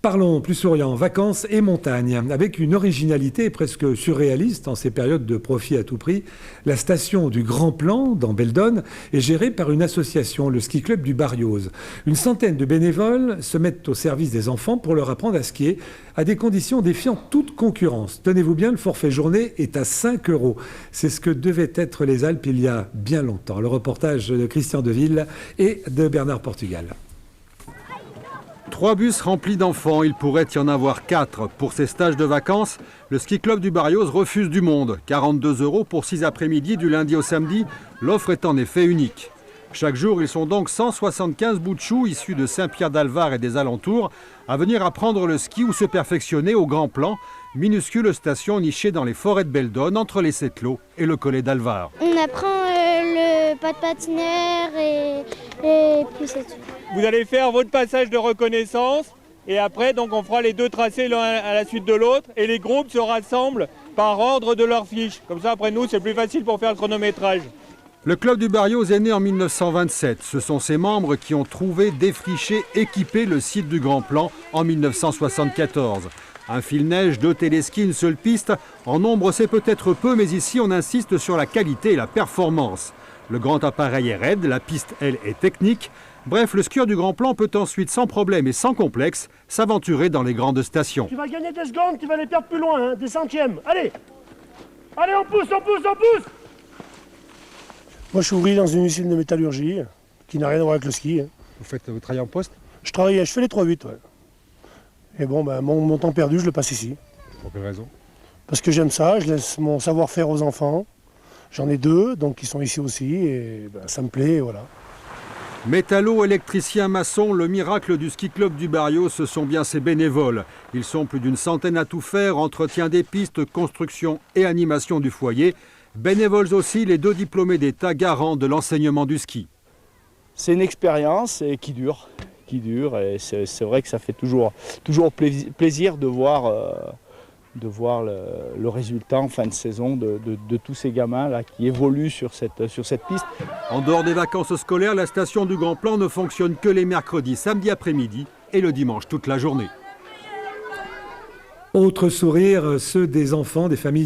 Parlons plus souriant, vacances et montagne. Avec une originalité presque surréaliste en ces périodes de profit à tout prix, la station du Grand Plan, dans Beldonne, est gérée par une association, le ski club du Barriose. Une centaine de bénévoles se mettent au service des enfants pour leur apprendre à skier à des conditions défiant toute concurrence. Tenez-vous bien, le forfait journée est à 5 €. C'est ce que devaient être les Alpes il y a bien longtemps. Le reportage de Christian Deville et de Bernard Portugal. 3 bus remplis d'enfants, il pourrait y en avoir 4. Pour ces stages de vacances, le ski club du Barriose refuse du monde. 42 € pour 6 après-midi du lundi au samedi, l'offre est en effet unique. Chaque jour, ils sont donc 175 bouts de choux issus de Saint-Pierre-d'Alvar et des alentours à venir apprendre le ski ou se perfectionner au Grand Plan, minuscule station nichée dans les forêts de Beldonne entre les Settlots et le collet d'Alvar. On apprend le pas de patineur et puis c'est tout. Vous allez faire votre passage de reconnaissance et après donc on fera les 2 tracés l'un à la suite de l'autre et les groupes se rassemblent par ordre de leur fiche. Comme ça après nous c'est plus facile pour faire le chronométrage. Le club du Barriose est né en 1927. Ce sont ses membres qui ont trouvé, défriché, équipé le site du Grand Plan en 1974. Un fil-neige, 2 téléskis, une seule piste. En nombre, c'est peut-être peu, mais ici, on insiste sur la qualité et la performance. Le grand appareil est raide, la piste, elle, est technique. Bref, le skieur du Grand Plan peut ensuite, sans problème et sans complexe, s'aventurer dans les grandes stations. Tu vas gagner des secondes, tu vas les perdre plus loin, des centièmes. Allez, allez, on pousse, on pousse, on pousse. Moi, je suis ouvrier dans une usine de métallurgie qui n'a rien à voir avec le ski. Vous travaillez en poste? Je fais les 3-8, ouais. Et bon, mon temps perdu, je le passe ici. Pour quelle raison? Parce que j'aime ça, je laisse mon savoir-faire aux enfants. J'en ai 2, donc ils sont ici aussi, et ça me plaît, et voilà. Métallo, électricien, maçon, le miracle du ski club du Barriose, ce sont bien ces bénévoles. Ils sont plus d'une centaine à tout faire, entretien des pistes, construction et animation du foyer. Bénévoles aussi, les 2 diplômés d'État garants de l'enseignement du ski. C'est une expérience qui dure. Et c'est vrai que ça fait toujours plaisir de voir le résultat en fin de saison de tous ces gamins là, qui évoluent sur cette piste. En dehors des vacances scolaires, la station du Grand Plan ne fonctionne que les mercredis, samedi après-midi et le dimanche toute la journée. Autre sourire, ceux des enfants, des familles